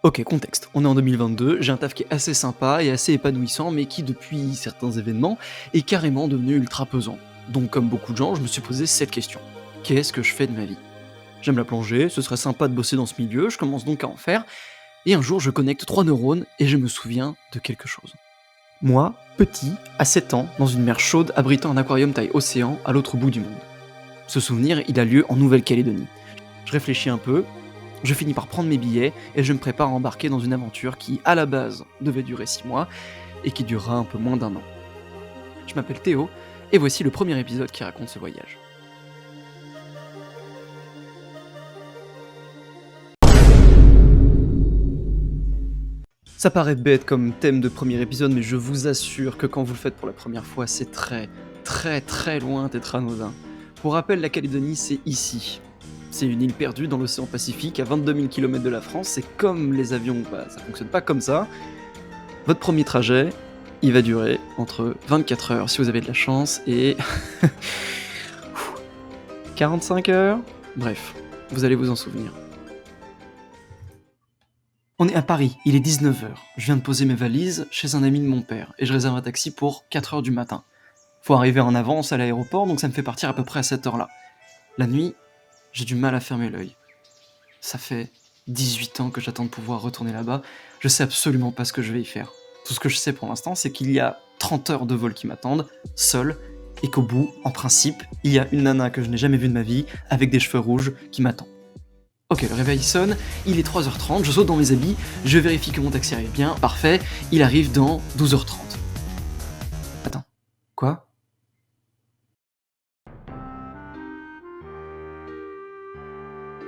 Ok, contexte. On est en 2022, j'ai un taf qui est assez sympa et assez épanouissant, mais qui, depuis certains événements, est carrément devenu ultra pesant. Donc, comme beaucoup de gens, je me suis posé cette question. Qu'est-ce que je fais de ma vie? J'aime la plongée, ce serait sympa de bosser dans ce milieu, je commence donc à en faire, et un jour je connecte 3 neurones et je me souviens de quelque chose. Moi, petit, à 7 ans, dans une mer chaude abritant un aquarium taille océan à l'autre bout du monde. Ce souvenir, il a lieu en Nouvelle-Calédonie. Je réfléchis un peu, je finis par prendre mes billets et je me prépare à embarquer dans une aventure qui, à la base, devait durer 6 mois et qui durera un peu moins d'1 an. Je m'appelle Théo et voici le premier épisode qui raconte ce voyage. Ça paraît bête comme thème de premier épisode, mais je vous assure que quand vous le faites pour la première fois, c'est très loin d'être anodin. Pour rappel, la Calédonie, c'est ici. C'est une île perdue dans l'océan Pacifique, à 22 000 km de la France, c'est comme les avions, ça fonctionne pas comme ça. Votre premier trajet, il va durer entre 24 heures si vous avez de la chance, et 45 heures. Bref, vous allez vous en souvenir. On est à Paris, il est 19h. Je viens de poser mes valises chez un ami de mon père, et je réserve un taxi pour 4h du matin. Faut arriver en avance à l'aéroport, donc ça me fait partir à peu près à cette heure-là. La nuit, j'ai du mal à fermer l'œil. Ça fait 18 ans que j'attends de pouvoir retourner là-bas, je sais absolument pas ce que je vais y faire. Tout ce que je sais pour l'instant, c'est qu'il y a 30 heures de vol qui m'attendent, seul, et qu'au bout, en principe, il y a une nana que je n'ai jamais vue de ma vie, avec des cheveux rouges, qui m'attend. Ok, le réveil sonne, il est 3h30, je saute dans mes habits, je vérifie que mon taxi arrive bien, parfait, il arrive dans 12h30. Attends, quoi ?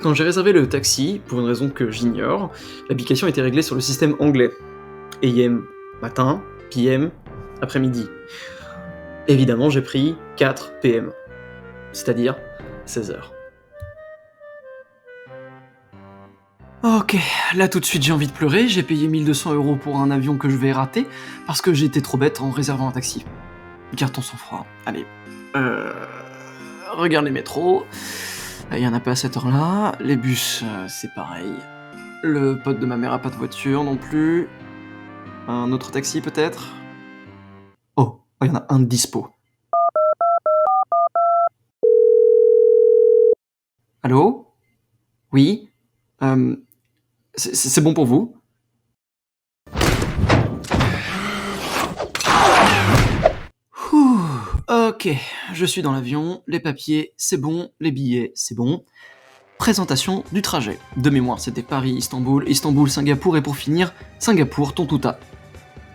Quand j'ai réservé le taxi, pour une raison que j'ignore, l'application était réglée sur le système anglais. AM, matin, PM, après-midi. Évidemment, j'ai pris 4 PM, c'est-à-dire 16h. Ok, là tout de suite j'ai envie de pleurer, j'ai payé 1 200 € pour un avion que je vais rater, parce que j'ai été trop bête en réservant un taxi. Garde ton sang-froid, allez. Regarde les métros, il y en a pas à cette heure-là, les bus c'est pareil. Le pote de ma mère a pas de voiture non plus. Un autre taxi peut-être ? Oh, il y en a un de dispo. Allô ? Oui ? C'est bon pour vous ? Ok, je suis dans l'avion, les papiers, c'est bon, les billets, c'est bon. Présentation du trajet. De mémoire, c'était Paris-Istanbul, Istanbul-Singapour et pour finir, Singapour-Tontuta,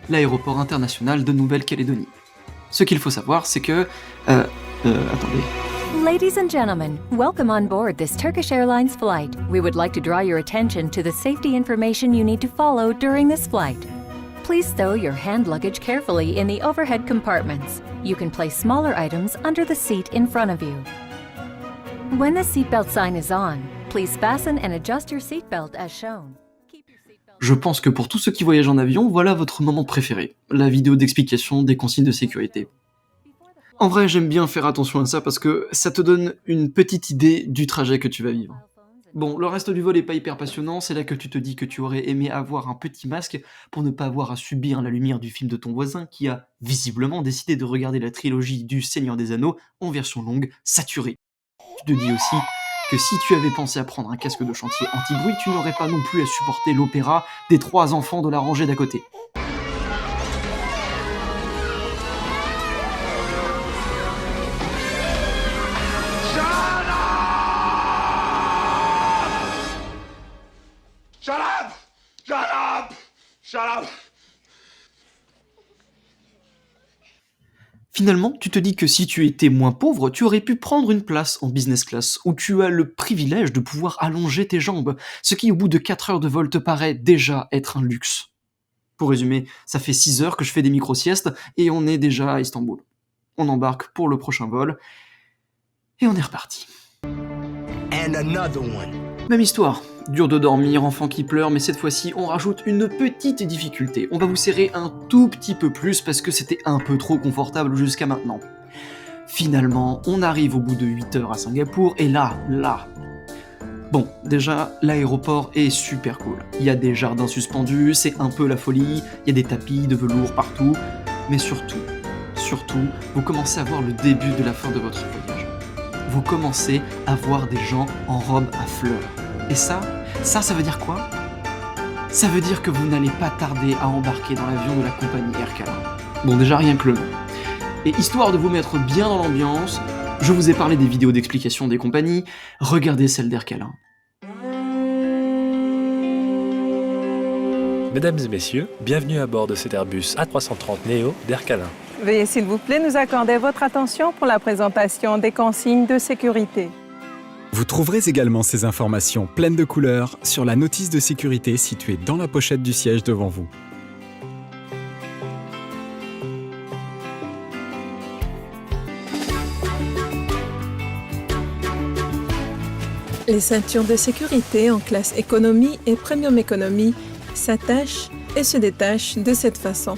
l'aéroport international de Nouvelle-Calédonie. Ce qu'il faut savoir, c'est que... attendez... Ladies and gentlemen, welcome on board this Turkish Airlines flight. We would like to draw your attention to the safety information you need to follow during this flight. Please stow your hand luggage carefully in the overhead compartments. You can place smaller items under the seat in front of you. When the seatbelt sign is on, please fasten and adjust your seatbelt as shown. Je pense que pour tous ceux qui voyagent en avion, voilà votre moment préféré, la vidéo d'explication des consignes de sécurité. En vrai, j'aime bien faire attention à ça parce que ça te donne une petite idée du trajet que tu vas vivre. Bon, le reste du vol est pas hyper passionnant, c'est là que tu te dis que tu aurais aimé avoir un petit masque pour ne pas avoir à subir la lumière du film de ton voisin qui a visiblement décidé de regarder la trilogie du Seigneur des Anneaux en version longue, saturée. Tu te dis aussi que si tu avais pensé à prendre un casque de chantier anti-bruit, tu n'aurais pas non plus à supporter l'opéra des 3 enfants de la rangée d'à côté. Shut up! Finalement, tu te dis que si tu étais moins pauvre, tu aurais pu prendre une place en business class, où tu as le privilège de pouvoir allonger tes jambes, ce qui au bout de 4 heures de vol te paraît déjà être un luxe. Pour résumer, ça fait 6 heures que je fais des micro-siestes, et on est déjà à Istanbul. On embarque pour le prochain vol, et on est reparti. And another one. Même histoire, dur de dormir, enfant qui pleure, mais cette fois-ci on rajoute une petite difficulté. On va vous serrer un tout petit peu plus parce que c'était un peu trop confortable jusqu'à maintenant. Finalement, on arrive au bout de 8 heures à Singapour, et là, Bon, déjà, l'aéroport est super cool. Il y a des jardins suspendus, c'est un peu la folie, il y a des tapis de velours partout, mais surtout, vous commencez à voir le début de la fin de votre voyage. Vous commencez à voir des gens en robe à fleurs. Et ça veut dire quoi? Ça veut dire que vous n'allez pas tarder à embarquer dans l'avion de la compagnie Air Calin. Bon, déjà rien que le nom. Et histoire de vous mettre bien dans l'ambiance, je vous ai parlé des vidéos d'explication des compagnies, regardez celle d'Air Calin. Mesdames et messieurs, bienvenue à bord de cet Airbus A330neo d'Air Calin. Veuillez s'il vous plaît nous accorder votre attention pour la présentation des consignes de sécurité. Vous trouverez également ces informations pleines de couleurs sur la notice de sécurité située dans la pochette du siège devant vous. Les ceintures de sécurité en classe économie et premium économie s'attachent et se détachent de cette façon.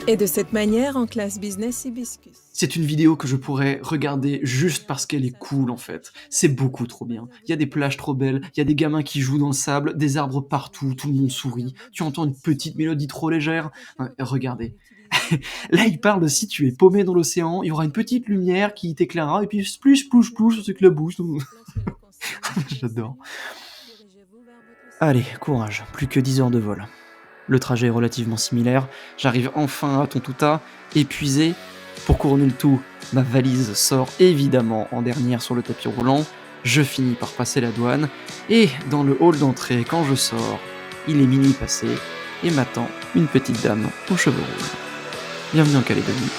Et de cette manière en classe business hibiscus. C'est une vidéo que je pourrais regarder juste parce qu'elle est cool en fait. C'est beaucoup trop bien. Il y a des plages trop belles, il y a des gamins qui jouent dans le sable, des arbres partout, tout le monde sourit. Tu entends une petite mélodie trop légère. Regardez. Là, il parle de si tu es paumé dans l'océan, il y aura une petite lumière qui t'éclairera et puis splouche, splouche, splouche, c'est que la bouche. J'adore. Allez, courage, plus que 10 heures de vol. Le trajet est relativement similaire, j'arrive enfin à Tontouta, épuisé. Pour couronner le tout, ma valise sort évidemment en dernière sur le tapis roulant, je finis par passer la douane, et dans le hall d'entrée, quand je sors, il est minuit passé, et m'attend une petite dame aux cheveux rouges. Bienvenue en Calédonie.